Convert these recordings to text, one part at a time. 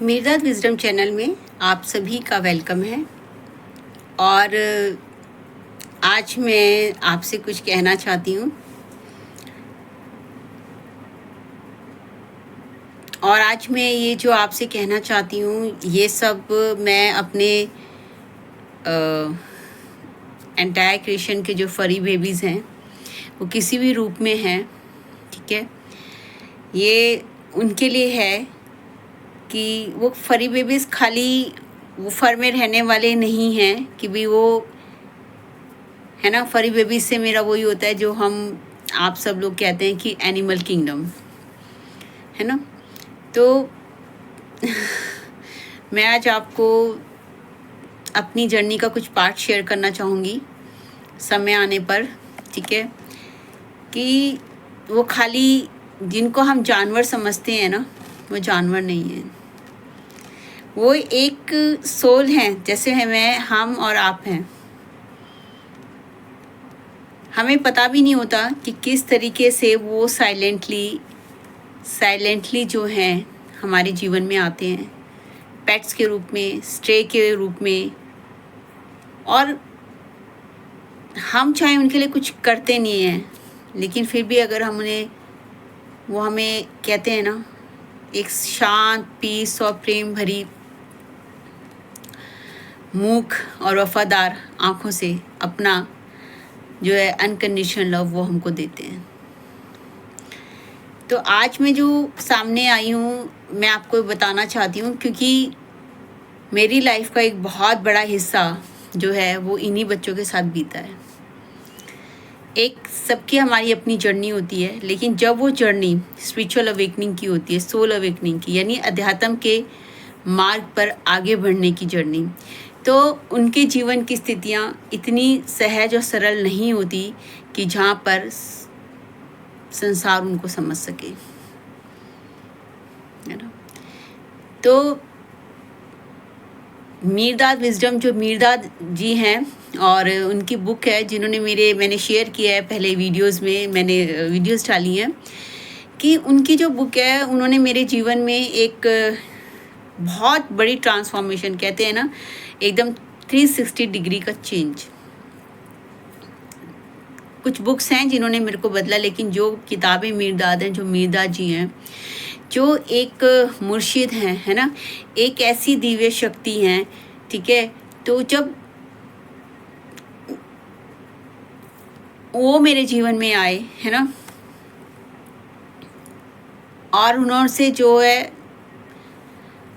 मीरदाद wisdom channel में आप सभी का वेलकम है। और आज मैं आपसे कुछ कहना चाहती हूँ। और आज मैं ये जो आपसे कहना चाहती हूँ, ये सब मैं अपने एंटायर क्रिएशन के जो फरी बेबीज़ हैं, वो किसी भी रूप में हैं, ठीक है, ये उनके लिए है कि वो फरी बेबीज़ खाली वो फर में रहने वाले नहीं हैं कि भी वो है ना। फरी बेबीज़ से मेरा वही होता है जो हम आप सब लोग कहते हैं कि एनिमल किंगडम, है ना। तो मैं आज आपको अपनी जर्नी का कुछ पार्ट शेयर करना चाहूँगी समय आने पर, ठीक है, कि वो खाली जिनको हम जानवर समझते हैं ना, वो जानवर नहीं है। वो एक सोल हैं, जैसे है मैं, हम और आप हैं। हमें पता भी नहीं होता कि किस तरीके से वो साइलेंटली जो हैं हमारे जीवन में आते हैं, पेट्स के रूप में, स्ट्रे के रूप में। और हम चाहे उनके लिए कुछ करते नहीं हैं, लेकिन फिर भी अगर हम उन्हें, वो हमें कहते हैं ना, एक शांत, पीस और प्रेम भरी, मूक और वफादार आँखों से अपना जो है अनकंडीशनल लव वो हमको देते हैं। तो आज मैं जो सामने आई हूँ, मैं आपको बताना चाहती हूँ, क्योंकि मेरी लाइफ का एक बहुत बड़ा हिस्सा जो है वो इन्हीं बच्चों के साथ बीता है। एक सबकी हमारी अपनी जर्नी होती है, लेकिन जब वो जर्नी स्पिरिचुअल अवेकनिंग की होती है, सोल अवेकनिंग की, यानी अध्यात्म के मार्ग पर आगे बढ़ने की जर्नी, तो उनके जीवन की स्थितियाँ इतनी सहज और सरल नहीं होती कि जहाँ पर संसार उनको समझ सके, है ना। तो मीरदाद विजडम, जो मीरदाद जी हैं, और उनकी बुक है जिन्होंने मैंने शेयर किया है पहले वीडियोस में, मैंने वीडियोस डाली हैं कि उनकी जो बुक है, उन्होंने मेरे जीवन में एक बहुत बड़ी ट्रांसफॉर्मेशन, कहते हैं ना, एकदम 360 डिग्री का चेंज। कुछ बुक्स हैं जिन्होंने मेरे को बदला, लेकिन जो किताबें मीरदाद हैं, जो मीरदाद जी हैं, जो एक मुर्शिद हैं, है ना, एक ऐसी दिव्य शक्ति हैं, ठीक है। तो जब वो मेरे जीवन में आए, है ना, और उन्होंने से जो है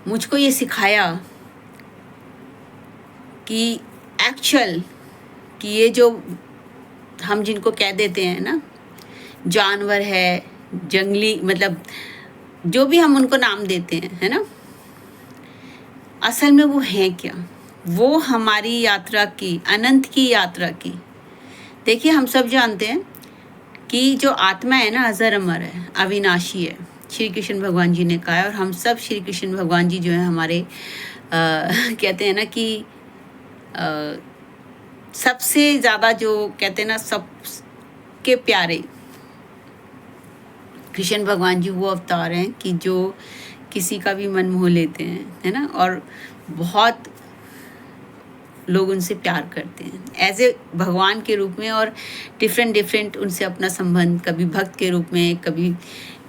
मुझको ये सिखाया कि एक्चुअल कि ये जो हम जिनको कह देते हैं ना, जानवर है, जंगली, मतलब जो भी हम उनको नाम देते हैं, है ना, असल में वो हैं क्या? वो हमारी यात्रा की, अनंत की यात्रा की। देखिए, हम सब जानते हैं कि जो आत्मा है ना, अजर अमर है, अविनाशी है, श्री कृष्ण भगवान जी ने कहा है। और हम सब श्री कृष्ण भगवान जी जो है हमारे कहते हैं ना कि सबसे ज़्यादा, जो कहते हैं ना, सबके प्यारे कृष्ण भगवान जी वो अवतार हैं कि जो किसी का भी मन मोह लेते हैं, है ना, और बहुत लोग उनसे प्यार करते हैं एज ए भगवान के रूप में, और डिफरेंट उनसे अपना संबंध, कभी भक्त के रूप में, कभी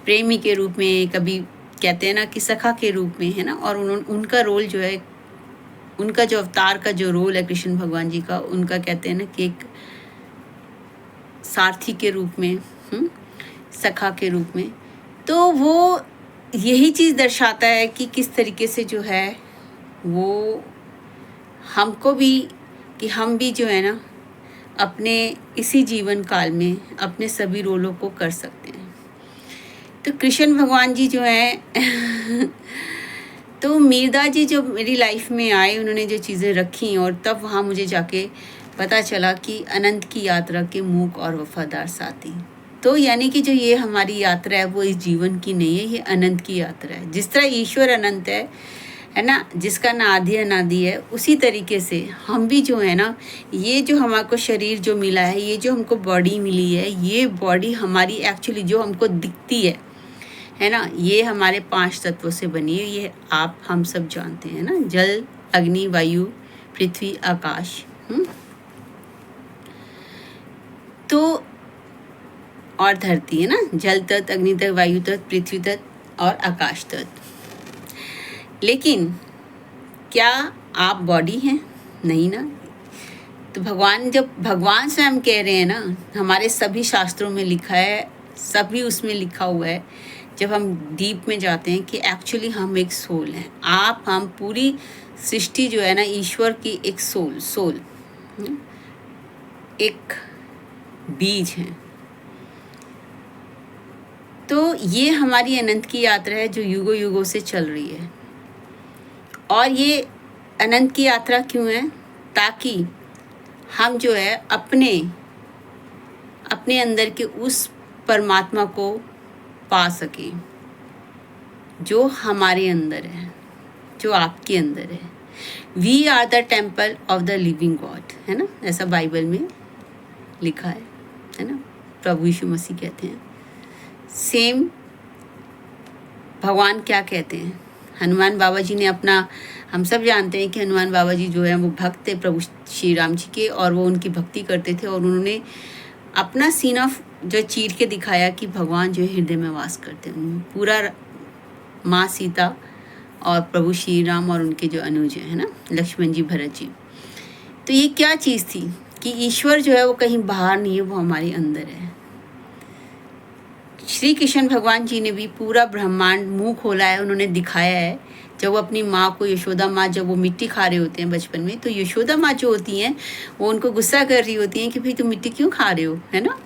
प्रेमी के रूप में, कभी कहते हैं ना कि सखा के रूप में, है ना। और उनका रोल जो है, उनका जो अवतार का जो रोल है कृष्ण भगवान जी का, उनका कहते हैं ना कि एक सारथी के रूप में, सखा के रूप में। तो वो यही चीज़ दर्शाता है कि किस तरीके से जो है वो हमको भी, कि हम भी जो है ना अपने इसी जीवन काल में अपने सभी रोलों को कर सकते हैं। तो कृष्ण भगवान जी जो हैं तो मीरदाद जी जो मेरी लाइफ में आए, उन्होंने जो चीज़ें रखी, और तब वहाँ मुझे जाके पता चला कि अनंत की यात्रा के मूक और वफादार साथी। तो यानी कि जो ये हमारी यात्रा है वो इस जीवन की नहीं है, ये अनंत की यात्रा है। जिस तरह ईश्वर अनंत है ना, जिसका ना आदि अनादि है, उसी तरीके से हम भी जो है ना, ये जो हमारे शरीर जो मिला है, ये जो हमको बॉडी मिली है, ये बॉडी हमारी एक्चुअली जो हमको दिखती है, है ना, ये हमारे 5 तत्वों से बनी है, ये आप हम सब जानते हैं ना, जल, अग्नि, वायु, पृथ्वी, आकाश। तो और धरती है ना, जल तत्व, अग्नि तत्व, वायु तत्व, पृथ्वी तत्व और आकाश तत्व। लेकिन क्या आप बॉडी हैं? नहीं ना। तो जब भगवान स्वयं कह रहे हैं ना, हमारे सभी शास्त्रों में लिखा है, सभी उसमें लिखा हुआ है, जब हम डीप में जाते हैं कि एक्चुअली हम एक सोल हैं। हम पूरी सृष्टि जो है ना, ईश्वर की एक सोल एक बीज है। तो ये हमारी अनंत की यात्रा है जो युगों युगों से चल रही है। और ये अनंत की यात्रा क्यों है? ताकि हम जो है अपने अंदर के उस परमात्मा को पा सकें जो हमारे अंदर है, जो आपके अंदर है। We are the temple of the living God, है ना, ऐसा बाइबल में लिखा है ना, प्रभु यीशु मसीह कहते हैं। सेम भगवान क्या कहते हैं? हनुमान बाबा जी ने अपना, हम सब जानते हैं कि हनुमान बाबा जी जो है वो भक्त थे प्रभु श्री राम जी के, और वो उनकी भक्ति करते थे, और उन्होंने अपना सीना जो चीर के दिखाया कि भगवान जो है हृदय में वास करते हैं। पूरा माँ सीता और प्रभु श्री राम और उनके जो अनुज हैं, है ना, लक्ष्मण जी, भरत जी। तो ये क्या चीज़ थी कि ईश्वर जो है वो कहीं बाहर नहीं है, वो हमारे अंदर है। श्री कृष्ण भगवान जी ने भी पूरा ब्रह्मांड मुंह खोला है, उन्होंने दिखाया है। जब वो अपनी माँ को, यशोदा माँ, जब वो मिट्टी खा रहे होते हैं बचपन में, तो यशोदा माँ जो होती हैं वो उनको गुस्सा कर रही होती हैं कि भाई तुम मिट्टी क्यों खा रहे हो, है ना।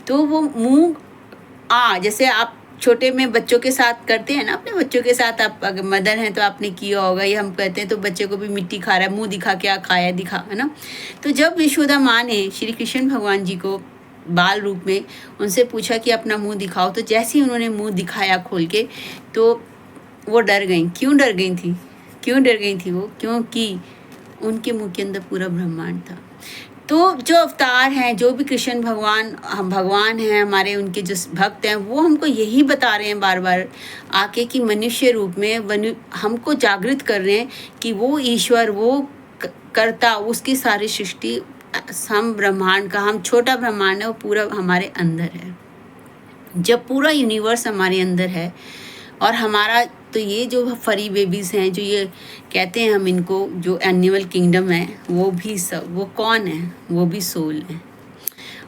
तो वो मुंह जैसे आप छोटे में बच्चों के साथ करते हैं ना, अपने बच्चों के साथ, आप अगर मदर हैं तो आपने किया होगा, ये हम कहते हैं तो बच्चे को भी मिट्टी खा रहा है, मुँह दिखा, क्या खाया दिखा, है ना। तो जब यशोदा माँ ने श्री कृष्ण भगवान जी को बाल रूप में उनसे पूछा कि अपना मुंह दिखाओ, तो जैसे ही उन्होंने मुंह दिखाया खोल के, तो वो डर गई। क्यों डर गई थी वो? क्योंकि उनके मुंह के अंदर पूरा ब्रह्मांड था। तो जो अवतार हैं, जो भी कृष्ण भगवान हैं हमारे, उनके जो भक्त हैं, वो हमको यही बता रहे हैं बार बार आके कि मनुष्य रूप में हमको जागृत कर रहे हैं कि वो ईश्वर, वो कर्ता, उसकी सारी सृष्टि, हम ब्रह्मांड का, हम छोटा ब्रह्मांड है, वो पूरा हमारे अंदर है। जब पूरा यूनिवर्स हमारे अंदर है और हमारा, तो ये जो फरी बेबीज़ हैं, जो ये कहते हैं हम इनको, जो एनिमल किंगडम है, वो भी सब, वो कौन है? वो भी सोल है,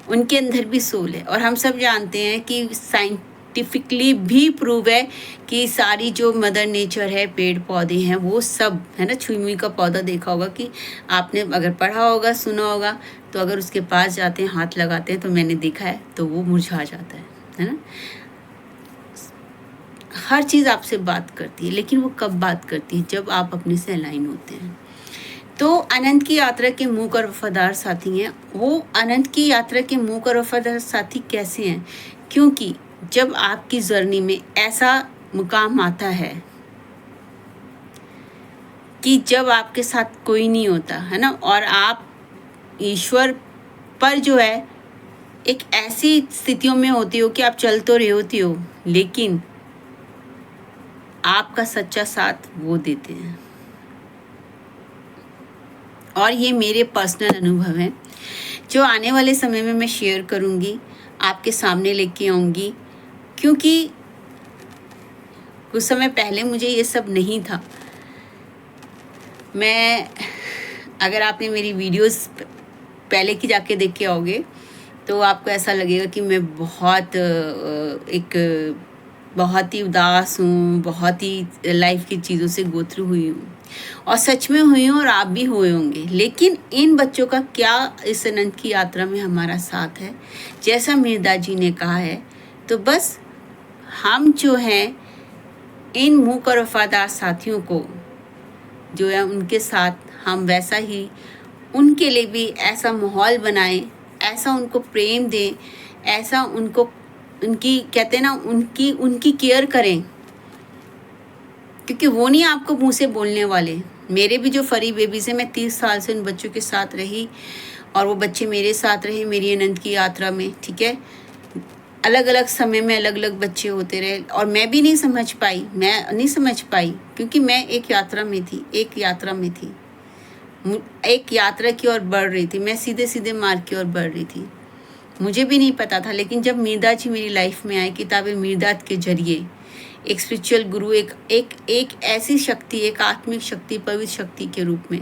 उनके अंदर भी सोल है। और हम सब जानते हैं कि साइंटिफिकली भी प्रूव है कि सारी जो मदर नेचर है, पेड़ पौधे हैं, वो सब, है ना, छुई का पौधा देखा होगा कि आपने अगर पढ़ा होगा, सुना होगा, तो अगर उसके पास जाते हैं, हाथ लगाते हैं, तो मैंने देखा है, तो वो मुरझा जाता है ना। हर चीज़ आपसे बात करती है, लेकिन वो कब बात करती है? जब आप अपने से अलाइन होते हैं। तो अनंत की यात्रा के मूक और वफादार साथी हैं। वो अनंत की यात्रा के मूक और वफादार साथी कैसे हैं? क्योंकि जब आपकी जर्नी में ऐसा मुकाम आता है कि जब आपके साथ कोई नहीं होता, है ना, और आप ईश्वर पर जो है एक ऐसी स्थितियों में होती हो कि आप चल तो रहे होती हो, लेकिन आपका सच्चा साथ वो देते हैं। और ये मेरे पर्सनल अनुभव हैं जो आने वाले समय में मैं शेयर करूँगी, आपके सामने लेके आऊँगी, क्योंकि कुछ समय पहले मुझे ये सब नहीं था। मैं, अगर आपने मेरी वीडियोस पहले की जाके देख के आओगे तो आपको ऐसा लगेगा कि मैं बहुत ही उदास हूँ, बहुत ही लाइफ की चीज़ों से गो थ्रू हुई हूँ, और सच में हुई हूँ, और आप भी हुए होंगे। लेकिन इन बच्चों का क्या इस अनंत की यात्रा में हमारा साथ है? जैसा मीरदा जी ने कहा है, तो बस हम जो हैं इन मूक और वफादार साथियों को जो है उनके साथ हम वैसा ही उनके लिए भी ऐसा माहौल बनाएं, ऐसा उनको प्रेम दें, ऐसा उनको, उनकी कहते हैं ना, उनकी केयर करें, क्योंकि वो नहीं आपको मुंह से बोलने वाले। मेरे भी जो फरी बेबीज़ हैं, मैं 30 साल से उन बच्चों के साथ रही, और वो बच्चे मेरे साथ रहे मेरी अनंत की यात्रा में, ठीक है। अलग अलग समय में अलग अलग बच्चे होते रहे और मैं भी नहीं समझ पाई क्योंकि मैं एक यात्रा में थी, एक यात्रा की ओर बढ़ रही थी। मैं सीधे सीधे मार्ग की ओर बढ़ रही थी, मुझे भी नहीं पता था। लेकिन जब मीरदाद जी मेरी लाइफ में आए, किताबें मीरदाद के जरिए एक स्पिरिचुअल गुरु, एक ऐसी शक्ति, एक आत्मिक शक्ति, पवित्र शक्ति के रूप में,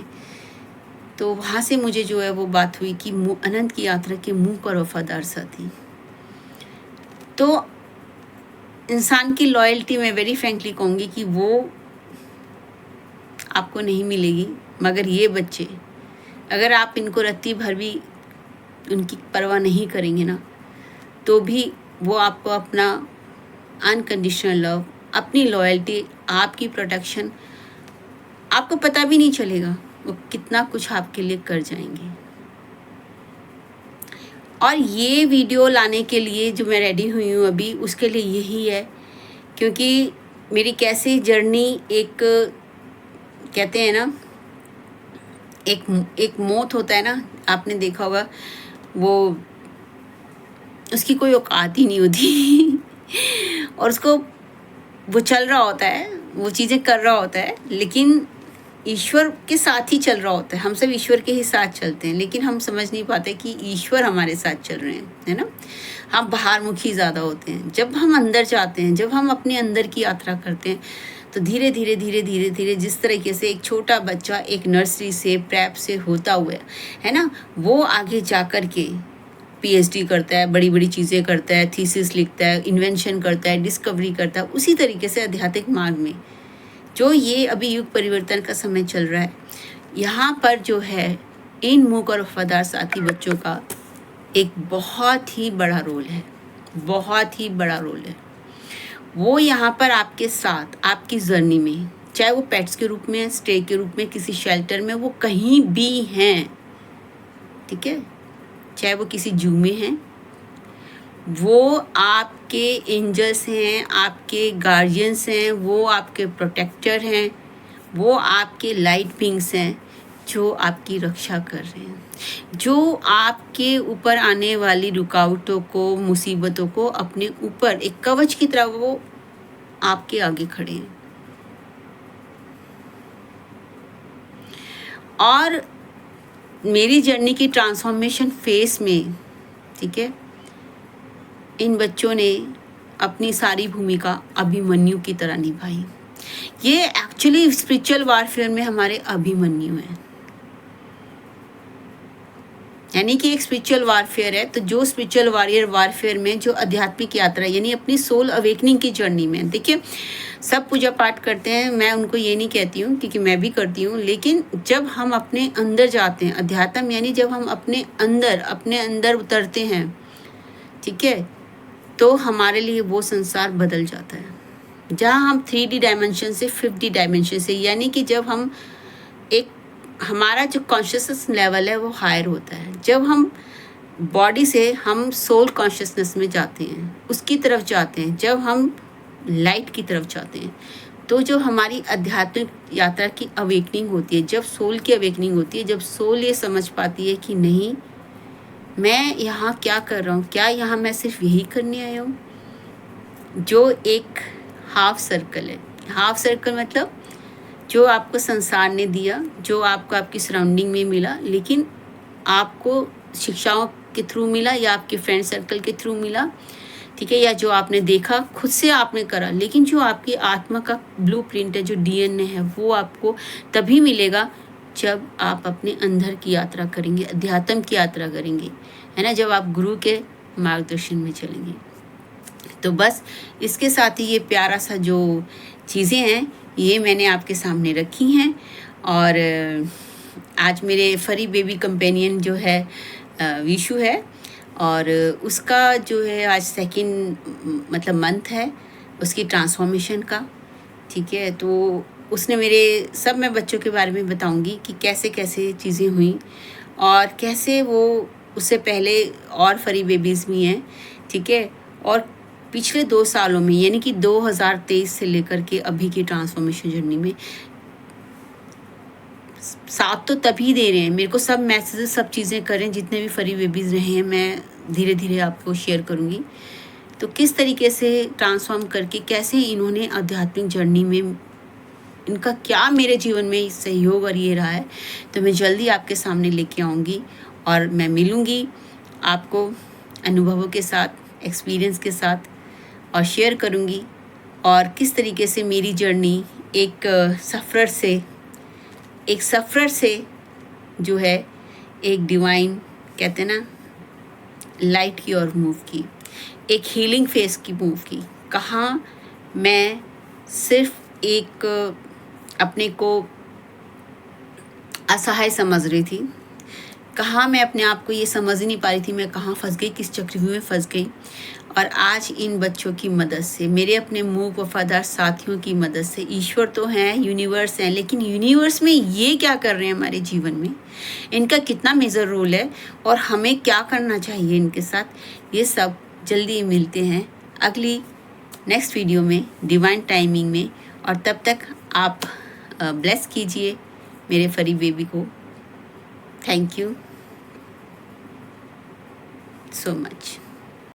तो वहाँ से मुझे जो है वो बात हुई कि अनंत की यात्रा के मुंह पर वफादार साथी। तो इंसान की लॉयल्टी मैं वेरी फ्रैंकली कहूँगी कि वो आपको नहीं मिलेगी, मगर ये बच्चे, अगर आप इनको रत्ती भर भी उनकी परवाह नहीं करेंगे ना, तो भी वो आपको अपना अनकंडीशनल लव, अपनी लॉयल्टी, आपकी प्रोटेक्शन, आपको पता भी नहीं चलेगा वो कितना कुछ आपके लिए कर जाएंगे। और ये वीडियो लाने के लिए जो मैं रेडी हुई हूँ अभी, उसके लिए यही है क्योंकि मेरी कैसी जर्नी, एक कहते हैं ना, एक मौत होता है ना, आपने देखा होगा, वो उसकी कोई औकात ही नहीं होती और उसको वो चल रहा होता है, वो चीज़ें कर रहा होता है, लेकिन ईश्वर के साथ ही चल रहा होता है। हम सब ईश्वर के ही साथ चलते हैं, लेकिन हम समझ नहीं पाते कि ईश्वर हमारे साथ चल रहे हैं, है ना। हम बाहरमुखी ज़्यादा होते हैं। जब हम अंदर जाते हैं, जब हम अपने अंदर की यात्रा करते हैं, तो धीरे धीरे जिस तरीके से एक छोटा बच्चा एक नर्सरी से, प्रेप से होता हुआ है ना, वो आगे जा कर के PhD करता है, बड़ी बड़ी चीज़ें करता है, थीसिस लिखता है, इन्वेंशन करता है, डिस्कवरी करता है, उसी तरीके से आध्यात्मिक मार्ग में जो ये अभी युग परिवर्तन का समय चल रहा है, यहाँ पर जो है इन मूक और वफादार साथी बच्चों का एक बहुत ही बड़ा रोल है, बहुत ही बड़ा रोल है। वो यहाँ पर आपके साथ, आपकी जर्नी में, चाहे वो पेट्स के रूप में, स्टे के रूप में, किसी शेल्टर में, वो कहीं भी हैं, ठीक है, चाहे वो किसी जू में हैं, वो आपके एंजल्स हैं, आपके गार्जियंस हैं, वो आपके प्रोटेक्टर हैं, वो आपके लाइट बींग्स हैं जो आपकी रक्षा कर रहे हैं, जो आपके ऊपर आने वाली रुकावटों को, मुसीबतों को अपने ऊपर एक कवच की तरह वो आपके आगे खड़े हैं। और मेरी जर्नी की ट्रांसफॉर्मेशन फेस में, ठीक है, इन बच्चों ने अपनी सारी भूमिका अभिमन्यु की तरह निभाई। ये एक्चुअली स्पिरिचुअल वारफेयर में हमारे अभिमन्यु हैं, यानी कि एक स्पिरिचुअल वारफेयर है। तो जो स्पिरिचुअल वारफेयर में जो आध्यात्मिक यात्रा, यानी अपनी सोल अवेकनिंग की जर्नी में, देखिए सब पूजा पाठ करते हैं, मैं उनको ये नहीं कहती हूँ क्योंकि मैं भी करती हूँ, लेकिन जब हम अपने अंदर जाते हैं, अध्यात्म यानी जब हम अपने अंदर उतरते हैं, ठीक है, तो हमारे लिए वो संसार बदल जाता है। जहाँ हम 3D डायमेंशन से 5D डायमेंशन से, यानी कि जब हम हमारा जो कॉन्शियसनेस लेवल है वो हायर होता है, जब हम बॉडी से हम सोल कॉन्शियसनेस में जाते हैं, उसकी तरफ जाते हैं, जब हम लाइट की तरफ जाते हैं, तो जो हमारी आध्यात्मिक यात्रा की अवेकनिंग होती है, जब सोल की अवेकनिंग होती है, जब सोल ये समझ पाती है कि नहीं, मैं यहाँ क्या कर रहा हूँ, क्या यहाँ मैं सिर्फ यही करने आया हूँ, जो एक हाफ सर्कल है। हाफ सर्कल मतलब जो आपको संसार ने दिया, जो आपको आपकी सराउंडिंग में मिला, लेकिन आपको शिक्षाओं के थ्रू मिला या आपके फ्रेंड सर्कल के थ्रू मिला, ठीक है, या जो आपने देखा, खुद से आपने करा, लेकिन जो आपकी आत्मा का ब्लूप्रिंट है, जो DNA है, वो आपको तभी मिलेगा जब आप अपने अंदर की यात्रा करेंगे, अध्यात्म की यात्रा करेंगे, है ना, जब आप गुरु के मार्गदर्शन में चलेंगे। तो बस इसके साथ ही ये प्यारा सा जो चीज़ें हैं ये मैंने आपके सामने रखी हैं। और आज मेरे फरी बेबी कंपेनियन जो है विशु है, और उसका जो है आज 2nd मतलब मंथ है उसकी ट्रांसफॉर्मेशन का, ठीक है। तो उसने मैं बच्चों के बारे में बताऊंगी कि कैसे कैसे चीज़ें हुई और कैसे वो उससे पहले और फरी बेबीज़ भी हैं, ठीक है। और पिछले 2 सालों में, यानी कि 2023 से लेकर के अभी की ट्रांसफॉर्मेशन जर्नी में साथ तो तभी दे रहे हैं मेरे को, सब मैसेजेस, सब चीज़ें करें, जितने भी फरी बेबीज़ रहे हैं मैं धीरे धीरे आपको शेयर करूँगी। तो किस तरीके से ट्रांसफॉर्म करके कैसे इन्होंने आध्यात्मिक जर्नी में, इनका क्या मेरे जीवन में सहयोग और ये रहा है, तो मैं जल्दी आपके सामने लेके आऊँगी और मैं मिलूँगी आपको अनुभवों के साथ, एक्सपीरियंस के साथ, और शेयर करूँगी और किस तरीके से मेरी जर्नी एक सफ़र से जो है एक डिवाइन, कहते हैं ना, लाइट की ओर मूव की, एक हीलिंग फेस की मूव की। कहाँ मैं सिर्फ एक अपने को असहाय समझ रही थी, कहाँ मैं अपने आप को ये समझ ही नहीं पा रही थी मैं कहाँ फंस गई, किस चक्रव्यूह में फंस गई। और आज इन बच्चों की मदद से, मेरे अपने मूक वफादार साथियों की मदद से, ईश्वर तो हैं, यूनिवर्स हैं, लेकिन यूनिवर्स में ये क्या कर रहे हैं हमारे जीवन में, इनका कितना मेजर रोल है और हमें क्या करना चाहिए इनके साथ, ये सब जल्दी मिलते हैं अगली नेक्स्ट वीडियो में, डिवाइन टाइमिंग में। और तब तक आप ब्लेस कीजिए मेरे फरी बेबी को। Thank you so much.